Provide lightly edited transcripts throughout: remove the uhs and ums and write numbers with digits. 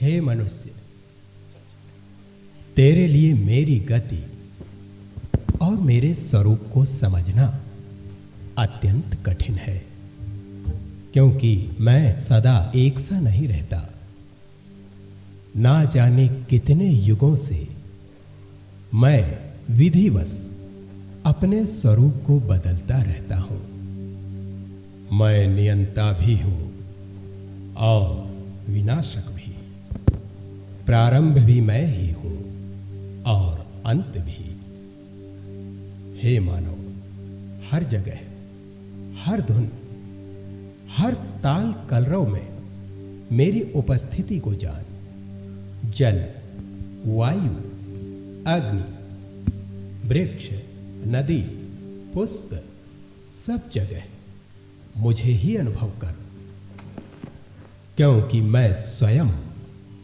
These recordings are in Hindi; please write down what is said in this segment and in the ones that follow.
हे मनुष्य, तेरे लिए मेरी गति और मेरे स्वरूप को समझना अत्यंत कठिन है, क्योंकि मैं सदा एक सा नहीं रहता। ना जाने कितने युगों से मैं विधिवश अपने स्वरूप को बदलता रहता हूं। मैं नियंता भी हूं और विनाशक भी, प्रारंभ भी मैं ही हूं और अंत भी। हे मानव, हर जगह, हर धुन, हर ताल कलरव में मेरी उपस्थिति को जान। जल, वायु, अग्नि, वृक्ष, नदी, पुष्प, सब जगह मुझे ही अनुभव कर, क्योंकि मैं स्वयं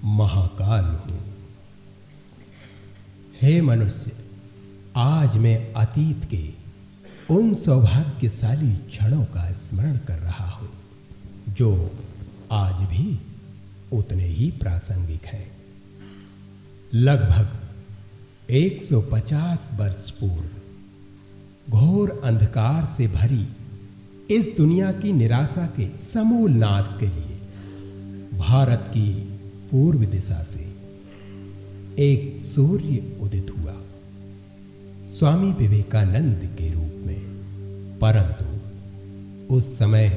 महाकाल हूं। हे मनुष्य, आज मैं अतीत के उन सौभाग्यशाली क्षणों का स्मरण कर रहा हूं जो आज भी उतने ही प्रासंगिक हैं। लगभग 150 वर्ष पूर्व घोर अंधकार से भरी इस दुनिया की निराशा के समूल नाश के लिए भारत की पूर्व दिशा से एक सूर्य उदित हुआ, स्वामी विवेकानंद के रूप में। परंतु उस समय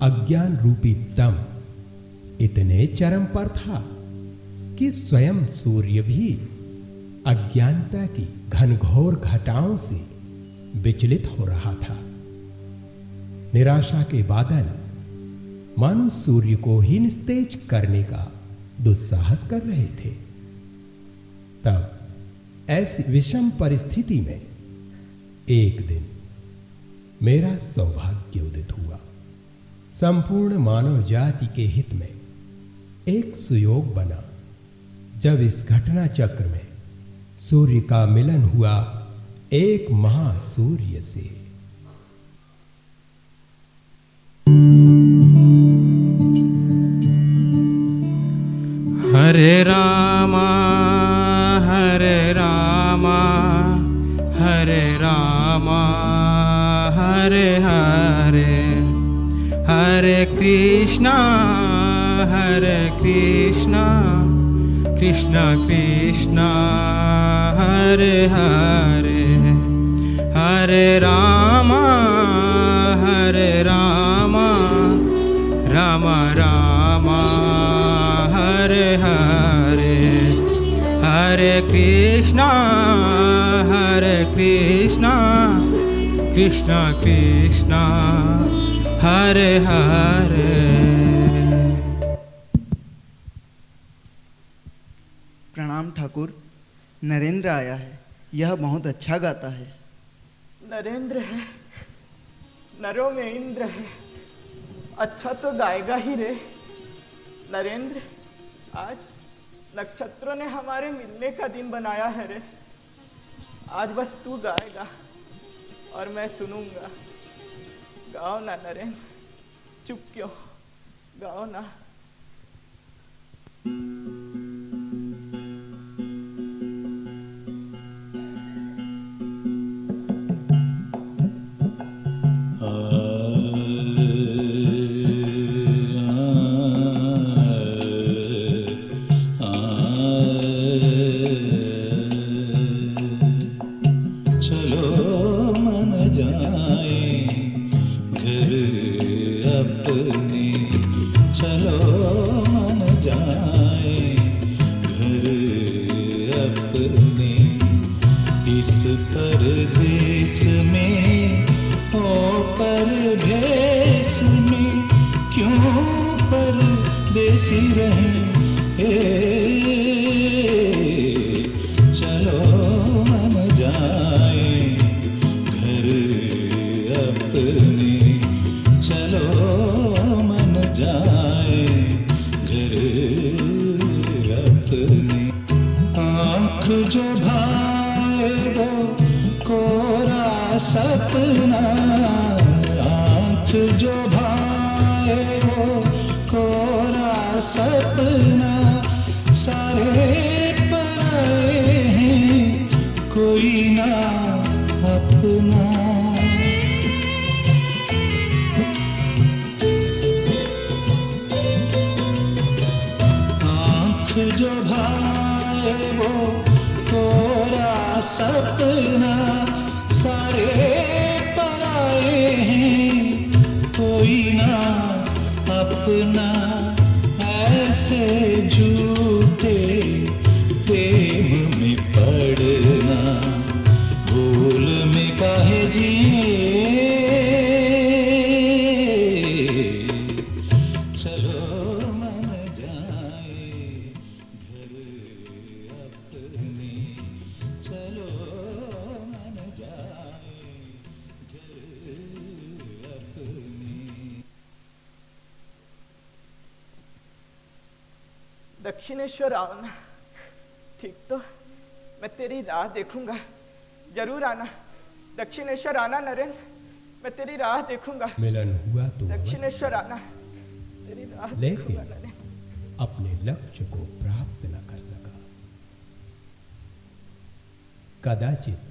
अज्ञान रूपी दम इतने चरम पर था कि स्वयं सूर्य भी अज्ञानता की घनघोर घटाओं से विचलित हो रहा था। निराशा के बादल मानो सूर्य को ही निस्तेज करने का दुस्साहस कर रहे थे। तब ऐसी विषम परिस्थिति में एक दिन मेरा सौभाग्य उदित हुआ। संपूर्ण मानव जाति के हित में एक सुयोग बना जब इस घटना चक्र में सूर्य का मिलन हुआ एक महासूर्य से। हरे रामा हरे रामा हरे रामा हरे हरे, हरे कृष्णा कृष्णा कृष्णा हरे हरे, हरे रामा राम रामा हरे हरे, हरे कृष्णा कृष्णा कृष्णा हरे हरे। प्रणाम ठाकुर, नरेंद्र आया है। यह बहुत अच्छा गाता है। नरेंद्र है, नरों में इंद्र है, अच्छा तो गाएगा ही रे। नरेंद्र, आज नक्षत्रों ने हमारे मिलने का दिन बनाया है रे। आज बस तू गाएगा और मैं सुनूंगा। गाओ ना नरेंद्र, चुप क्यों, गाओ ना। सपना आँख जो भाए वो तोरा सपना, सारे पराए हैं कोई ना अपना, ऐसे झूठे प्रेम में पड़ना, भूल में काहे जिए, चलो मन जाए घर अपने, चलो मन जाए घर अपने। दक्षिणेश्वर आओ ना। ठीक तो मैं तेरी राह देखूंगा, जरूर आना दक्षिणेश्वर, आना नरेंद्र, मैं तेरी राह देखूंगा। मिलन हुआ तो दक्षिणेश्वर आना, तेरी राह लेकिन देखूंगा नरेंद्र। अपने लक्ष्य को प्राप्त न कर सका। कदाचित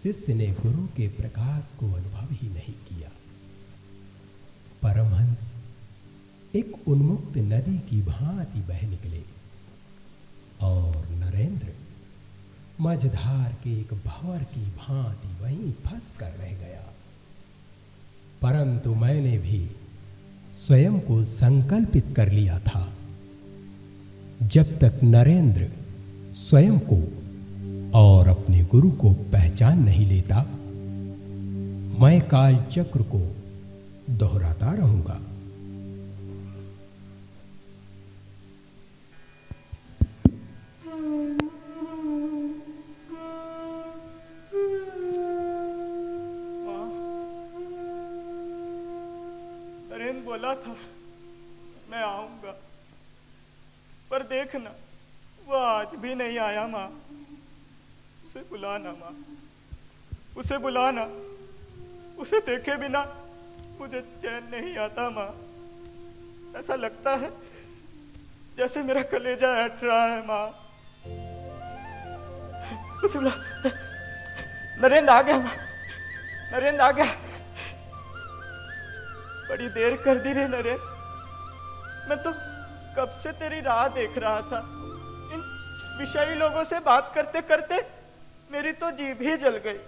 शिष्य ने गुरु के प्रकाश को अनुभव ही नहीं किया। परमहंस एक उन्मुक्त नदी की भांति बह निकले और नरेंद्र मझधार के एक भंवर की भांति वहीं फंस कर रह गया। परंतु मैंने भी स्वयं को संकल्पित कर लिया था, जब तक नरेंद्र स्वयं को और अपने गुरु को पहचान नहीं लेता, मैं काल चक्र को दोहराता रहूंगा। नरेंद्र बोला था मैं आऊंगा, पर देखना वो आज भी नहीं आया। माँ उसे बुलाना, माँ उसे बुलाना, उसे देखे बिना मुझे चैन नहीं आता। माँ ऐसा लगता है जैसे मेरा कलेजा हट रहा है। माँ उसे बुला। नरेंद्र आ गया, माँ नरेंद्र आ गया। बड़ी देर कर दी रे नरेंद्र, मैं तो कब से तेरी राह देख रहा था। इन विषयी लोगों से बात करते करते मेरी तो जीभ ही जल गई।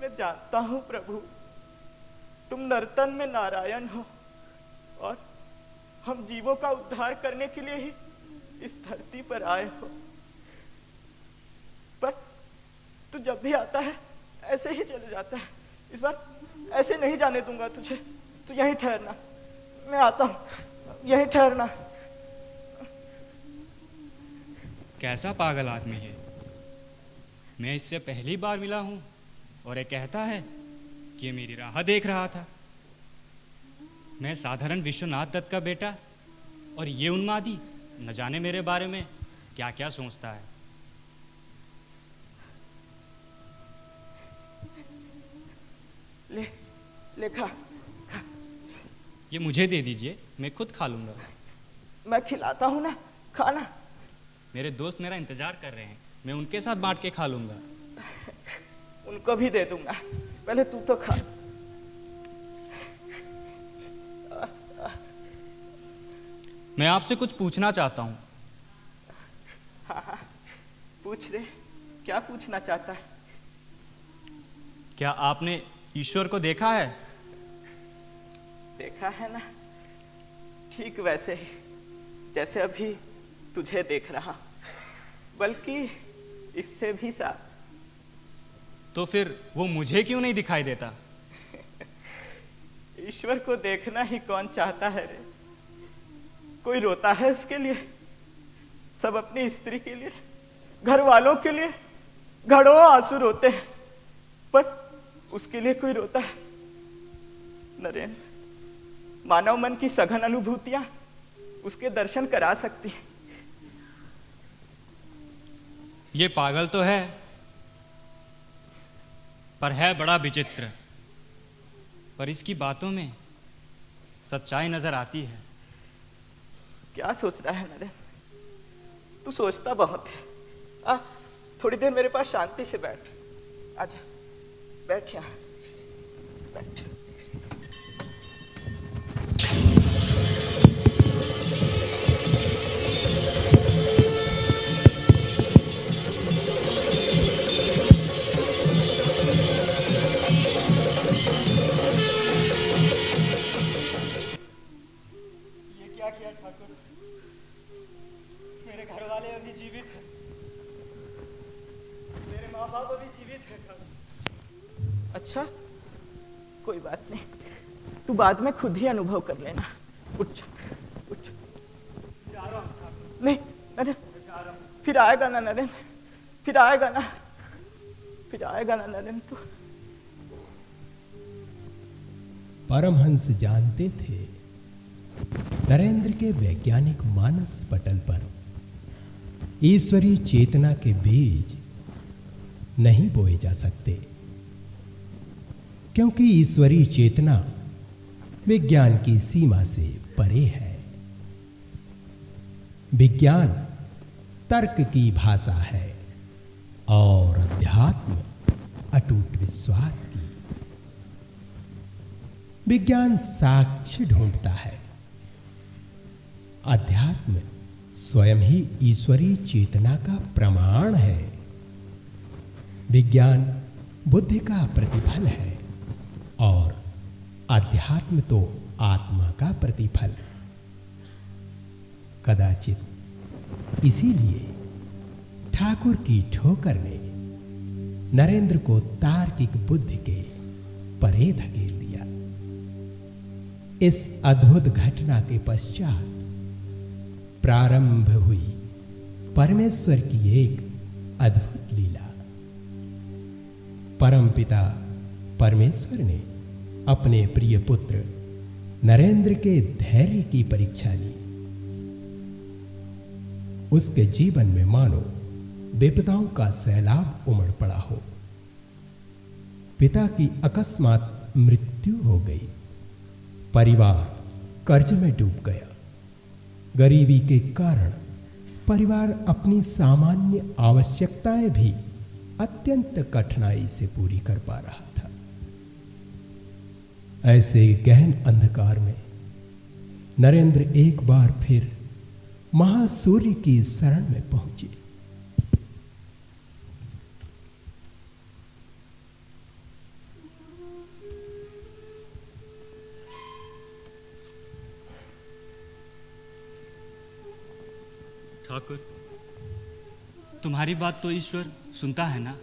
मैं जानता हूं प्रभु, तुम नर्तन में नारायण हो और हम जीवों का उद्धार करने के लिए ही इस धरती पर आए हो। पर तू जब भी आता है ऐसे ही चले जाता है। इस बार ऐसे नहीं जाने दूंगा तुझे। तू यहीं ठहरना, मैं आता हूं, यहीं ठहरना। कैसा पागल आदमी है। मैं इससे पहली बार मिला हूं और ये कहता है कि ये मेरी राह देख रहा था। मैं साधारण विश्वनाथ दत्त का बेटा और ये उन्मादी न जाने मेरे बारे में क्या क्या सोचता है। ले खा। ये मुझे दे दीजिए, मैं खुद खा लूंगा। मैं खिलाता हूं ना, खाना। मेरे दोस्त मेरा इंतजार कर रहे हैं, मैं उनके साथ बांट के खा लूंगा। उनको भी दे दूंगा, पहले तू तो खा। मैं आपसे कुछ पूछना चाहता हूँ। हाँ, पूछ ले, क्या पूछना चाहता है? क्या आपने ईश्वर को देखा है? देखा है ना, ठीक वैसे ही जैसे अभी तुझे देख रहा, बल्कि इससे भी साफ। तो फिर वो मुझे क्यों नहीं दिखाई देता? ईश्वर को देखना ही कौन चाहता है रे? कोई रोता है उसके लिए? सब अपनी स्त्री के लिए, घर वालों के लिए घड़ों आंसू रोते हैं, पर उसके लिए कोई रोता है? नरेंद्र, मानव मन की सघन अनुभूतियां उसके दर्शन करा सकती हैं। ये पागल तो है, पर है बड़ा विचित्र। पर इसकी बातों में सच्चाई नजर आती है। क्या सोच रहा है नरेंद्र? तू सोचता बहुत है। आ, थोड़ी देर मेरे पास शांति से बैठ। आजा, बैठ यहाँ, बैठ। ठाकुर, मेरे घर वाले अभी जीवित हैं, मेरे माँ बाप अभी जीवित हैं ठाकुर। अच्छा, कोई बात नहीं, तू बाद में खुद ही अनुभव कर लेना। उठ जा, उठ जा। जा रहा हूँ ठाकुर, नहीं नरेंद्र, जा रहा हूँ। फिर आएगा ना नरेंद्र, फिर आएगा ना, फिर आएगा ना नरेंद्र तू। परमहंस जानते थे नरेंद्र के वैज्ञानिक मानस पटल पर ईश्वरीय चेतना के बीज नहीं बोए जा सकते, क्योंकि ईश्वरीय चेतना विज्ञान की सीमा से परे है। विज्ञान तर्क की भाषा है और अध्यात्म अटूट विश्वास की। विज्ञान साक्ष्य ढूंढता है, अध्यात्म स्वयं ही ईश्वरीय चेतना का प्रमाण है। विज्ञान बुद्धि का प्रतिफल है और अध्यात्म तो आत्मा का प्रतिफल। कदाचित इसीलिए ठाकुर की ठोकर ने नरेंद्र को तार्किक बुद्धि के परे धकेल दिया। इस अद्भुत घटना के पश्चात प्रारंभ हुई परमेश्वर की एक अद्भुत लीला। परमपिता परमेश्वर ने अपने प्रिय पुत्र नरेंद्र के धैर्य की परीक्षा ली। उसके जीवन में मानो विपदाओं का सैलाब उमड़ पड़ा हो। पिता की अकस्मात मृत्यु हो गई, परिवार कर्ज में डूब गया। गरीबी के कारण परिवार अपनी सामान्य आवश्यकताएं भी अत्यंत कठिनाई से पूरी कर पा रहा था। ऐसे गहन अंधकार में नरेंद्र एक बार फिर महासूर्य की शरण में पहुंचे। ठाकुर, तुम्हारी बात तो ईश्वर सुनता है ना?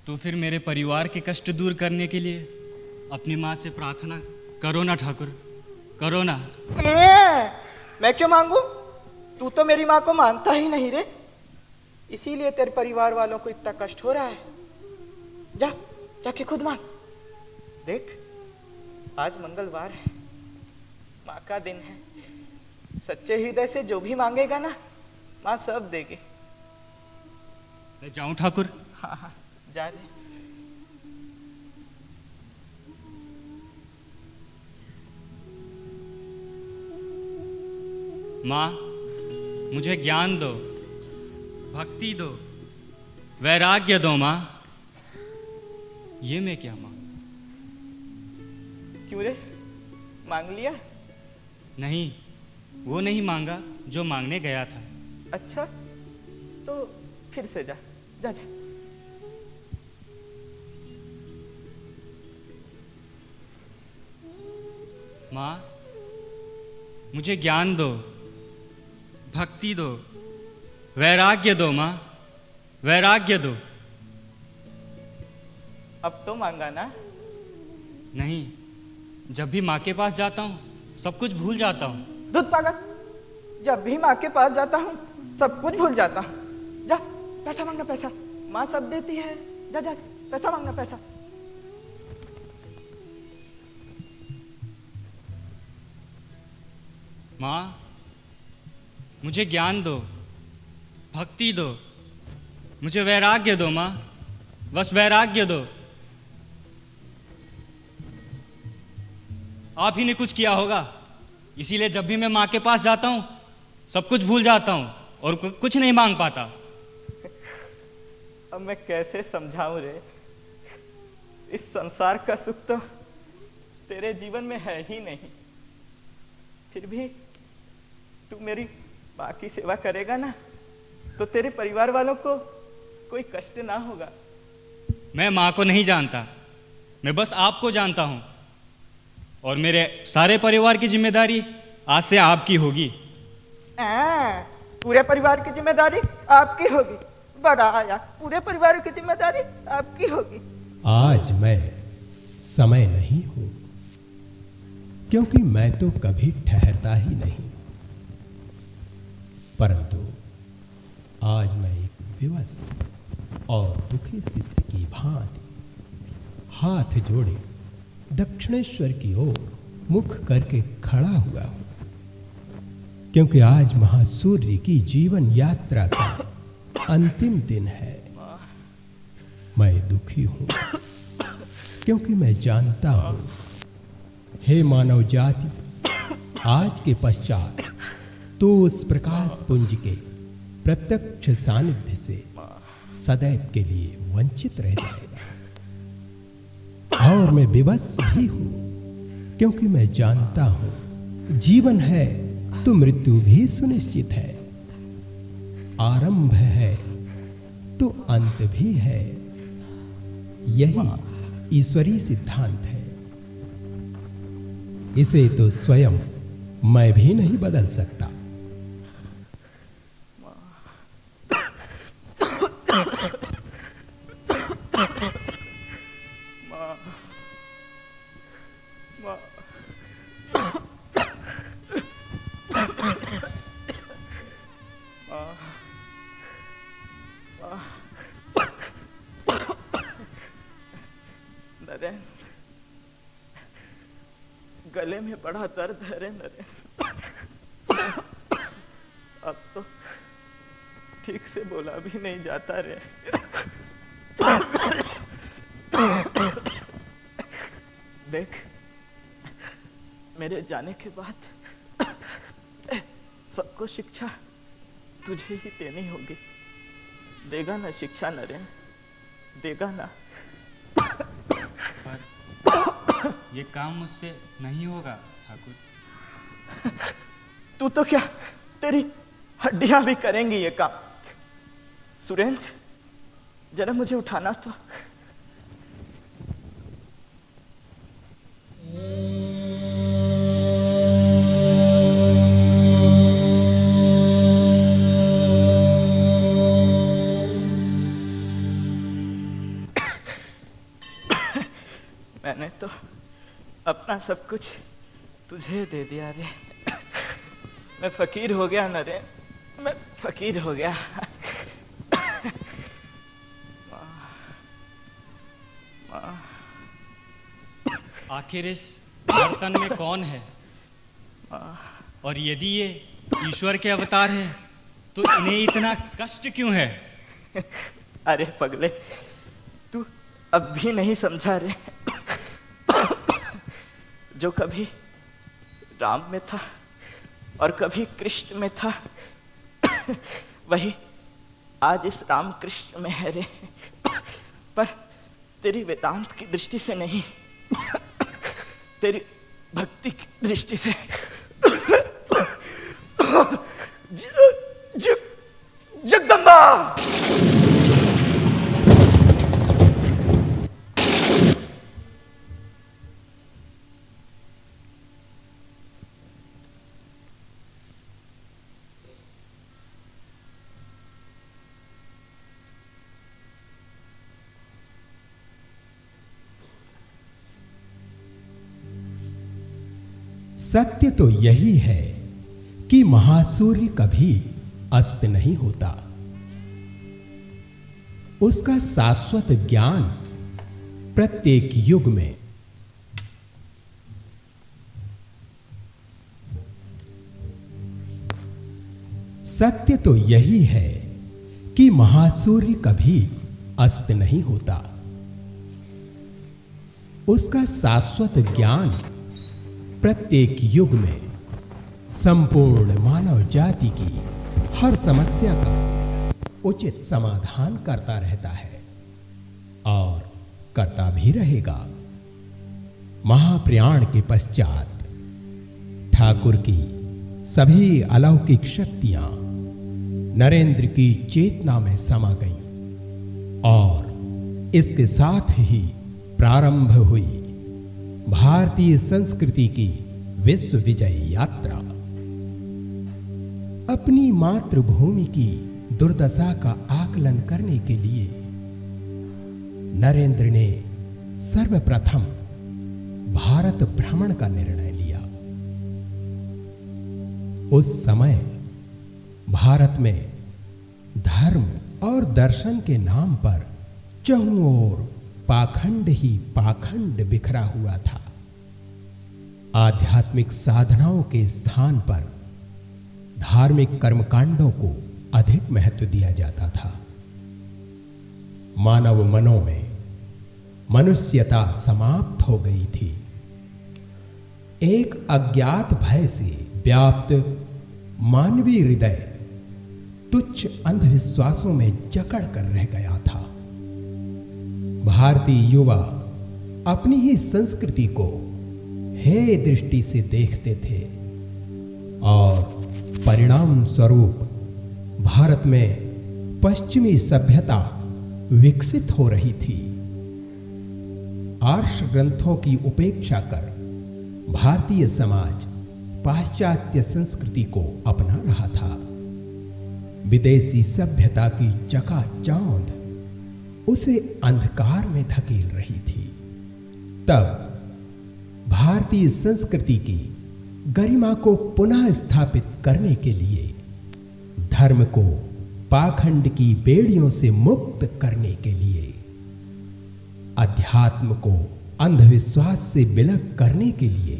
तो फिर मेरे परिवार के कष्ट दूर करने के लिए अपनी माँ से प्रार्थना करो ना ठाकुर, करो ना। मैं क्यों मांगू? तू तो मेरी माँ को मानता ही नहीं रे, इसीलिए तेरे परिवार वालों को इतना कष्ट हो रहा है। जा, जाके खुद मांग। देख, आज मंगलवार है, माँ का दिन है। सच्चे हृदय से जो भी मांगेगा ना, माँ सब देगी। मैं जाऊं ठाकुर? हाँ हाँ, जा रे। माँ, मुझे ज्ञान दो, भक्ति दो, वैराग्य दो माँ। ये मैं क्या मांगू? क्यों रे, मांग लिया? नहीं, वो नहीं मांगा जो मांगने गया था। अच्छा, तो फिर से जा, जा जा। माँ, मुझे ज्ञान दो, भक्ति दो, वैराग्य दो माँ, वैराग्य दो। अब तो मांगा ना? नहीं, जब भी माँ के पास जाता हूँ सब कुछ भूल जाता हूँ। दूध पागल, जब भी माँ के पास जाता हूँ सब कुछ भूल जाता हूँ। जा, पैसा मांगना, पैसा माँ सब देती है। जा जा, पैसा मांगना, पैसा। माँ, मुझे ज्ञान दो, भक्ति दो, मुझे वैराग्य दो माँ, बस वैराग्य दो। आप ही ने कुछ किया होगा, इसीलिए जब भी मैं माँ के पास जाता हूँ सब कुछ भूल जाता हूँ और कुछ नहीं मांग पाता। अब मैं कैसे समझाऊं रे, इस संसार का सुख तो तेरे जीवन में है ही नहीं। फिर भी तू मेरी माँ की सेवा करेगा ना, तो तेरे परिवार वालों को कोई कष्ट ना होगा। मैं माँ को नहीं जानता, मैं बस आपको जानता हूँ। और मेरे सारे परिवार की जिम्मेदारी आज से आपकी होगी। पूरे परिवार की जिम्मेदारी आपकी होगी? बड़ा आया, पूरे परिवार की जिम्मेदारी आपकी होगी। आज मैं समय नहीं हूं, क्योंकि मैं तो कभी ठहरता ही नहीं, परंतु आज मैं एक विवश और दुखी शिष्य की भांति हाथ जोड़े दक्षिणेश्वर की ओर मुख करके खड़ा हुआ हूं, क्योंकि आज महासूर्य की जीवन यात्रा का अंतिम दिन है। मैं दुखी हूं, क्योंकि मैं जानता हूं, हे मानव जाति, आज के पश्चात तो उस प्रकाश पुंज के प्रत्यक्ष सानिध्य से सदैव के लिए वंचित रह जाएगा। और मैं विवश भी हूं, क्योंकि मैं जानता हूं, जीवन है तो मृत्यु भी सुनिश्चित है, आरंभ है तो अंत भी है। यही ईश्वरीय सिद्धांत है। इसे तो स्वयं मैं भी नहीं बदल सकता। नरेन, गले में बड़ा दर्द है रे नरेन। अब तो ठीक से बोला भी नहीं जाता रे। देख, मेरे जाने के बाद सबको शिक्षा तुझे ही देनी होगी। देगा ना शिक्षा नरेन? देगा ना? पर ये काम मुझसे नहीं होगा ठाकुर। तू तो क्या, तेरी हड्डियां भी करेंगी ये काम। सुरेंद्र, जरा मुझे उठाना तो। मैंने तो अपना सब कुछ तुझे दे दिया रे। मैं फकीर हो गया नरेन, मैं फकीर हो गया। आखिर इस बर्तन में कौन है? और यदि ये ईश्वर के अवतार है तो इन्हें इतना कष्ट क्यों है? अरे पगले, तू अब भी नहीं समझा रे। जो कभी राम में था और कभी कृष्ण में था, वही आज इस राम कृष्ण में है रे। पर तेरी वेदांत की दृष्टि से नहीं, तेरी भक्ति की दृष्टि से। जगदम्बा! सत्य तो यही है कि महासूर्य कभी अस्त नहीं होता। उसका शाश्वत ज्ञान प्रत्येक युग में सत्य तो यही है कि महासूर्य कभी अस्त नहीं होता। उसका शाश्वत ज्ञान प्रत्येक युग में संपूर्ण मानव जाति की हर समस्या का उचित समाधान करता रहता है और करता भी रहेगा। महाप्रयाण के पश्चात ठाकुर की सभी अलौकिक शक्तियां नरेंद्र की चेतना में समा गईं और इसके साथ ही प्रारंभ हुई भारतीय संस्कृति की विश्व विजय यात्रा। अपनी मातृभूमि की दुर्दशा का आकलन करने के लिए नरेंद्र ने सर्वप्रथम भारत भ्रमण का निर्णय लिया। उस समय भारत में धर्म और दर्शन के नाम पर चहुं ओर पाखंड ही पाखंड बिखरा हुआ था। आध्यात्मिक साधनाओं के स्थान पर धार्मिक कर्मकांडों को अधिक महत्व दिया जाता था। मानव मनों में मनुष्यता समाप्त हो गई थी। एक अज्ञात भय से व्याप्त मानवीय हृदय तुच्छ अंधविश्वासों में जकड़ कर रह गया था। भारतीय युवा अपनी ही संस्कृति को हे दृष्टि से देखते थे और परिणाम स्वरूप भारत में पश्चिमी सभ्यता विकसित हो रही थी। आर्ष ग्रंथों की उपेक्षा कर भारतीय समाज पाश्चात्य संस्कृति को अपना रहा था। विदेशी सभ्यता की चकाचौंध उसे अंधकार में धकेल रही थी। तब भारतीय संस्कृति की गरिमा को पुनः स्थापित करने के लिए, धर्म को पाखंड की बेड़ियों से मुक्त करने के लिए, अध्यात्म को अंधविश्वास से विलग करने के लिए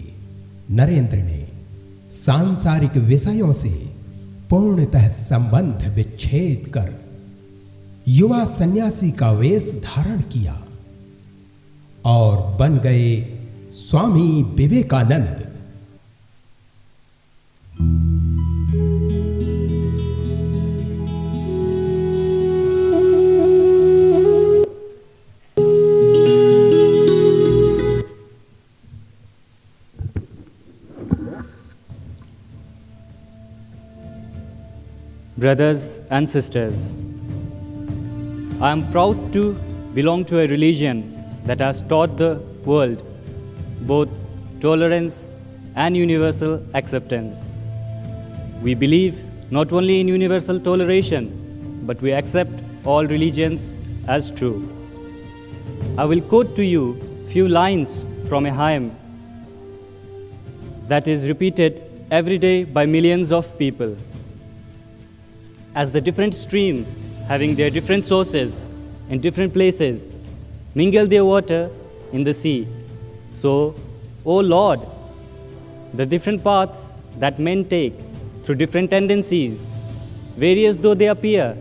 नरेंद्र ने सांसारिक विषयों से पूर्णतः संबंध विच्छेद कर युवा सन्यासी का वेश धारण किया और बन गए Swami Vivekananda. Brothers and sisters, I am proud to belong to a religion that has taught the world both tolerance and universal acceptance. We believe not only in universal toleration, but we accept all religions as true. I will quote to you few lines from a hymn that is repeated every day by millions of people. As the different streams, having their different sources in different places, mingle their water in the sea, so, O Lord, the different paths that men take through different tendencies, various though they appear,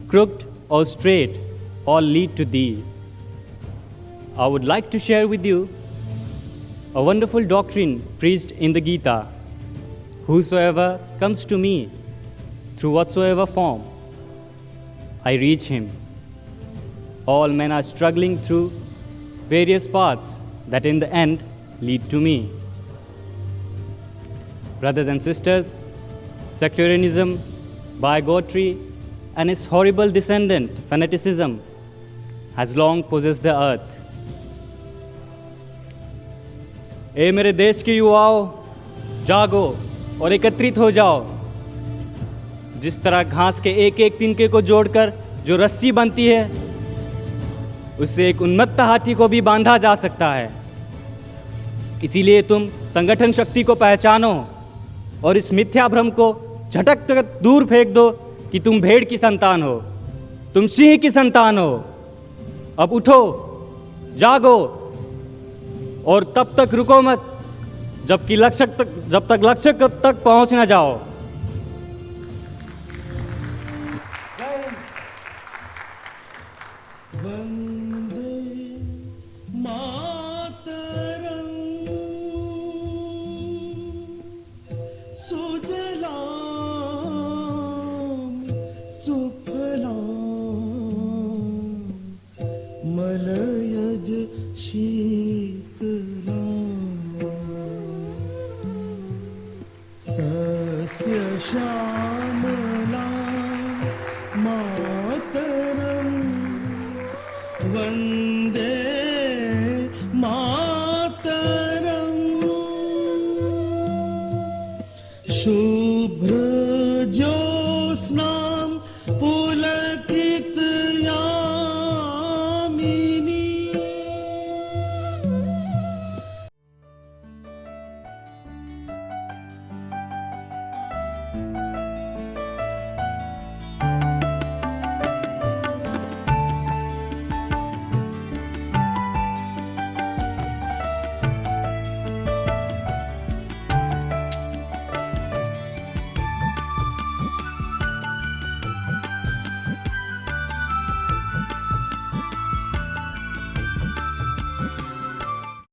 crooked or straight, all lead to Thee. I would like to share with you a wonderful doctrine preached in the Gita. Whosoever comes to me through whatsoever form, I reach him. All men are struggling through various paths that in the end lead to me. Brothers and sisters, sectarianism, bigotry, and its horrible descendant, fanaticism, has long possessed the earth. ए मेरे देश के युवाओं, जागो और एकत्रित हो जाओ। जिस तरह घास के एक एक तिनके को जोड़कर जो रस्सी बनती है, उससे एक उन्मत्त हाथी को भी बांधा जा सकता है। इसीलिए तुम संगठन शक्ति को पहचानो और इस मिथ्या भ्रम को झटक कर दूर फेंक दो कि तुम भेड़ की संतान हो, तुम सिंह की संतान हो। अब उठो, जागो और तब तक रुको मत जब तक लक्ष्य तक पहुंच न जाओ। वंदे मातरम सुजलाम सुफलाम मलयज शीतलाम सस्य श्यामलाम मातरम वंदे मातरम। शुभ्र ज्योत्स्नां पुलकितयामिनी।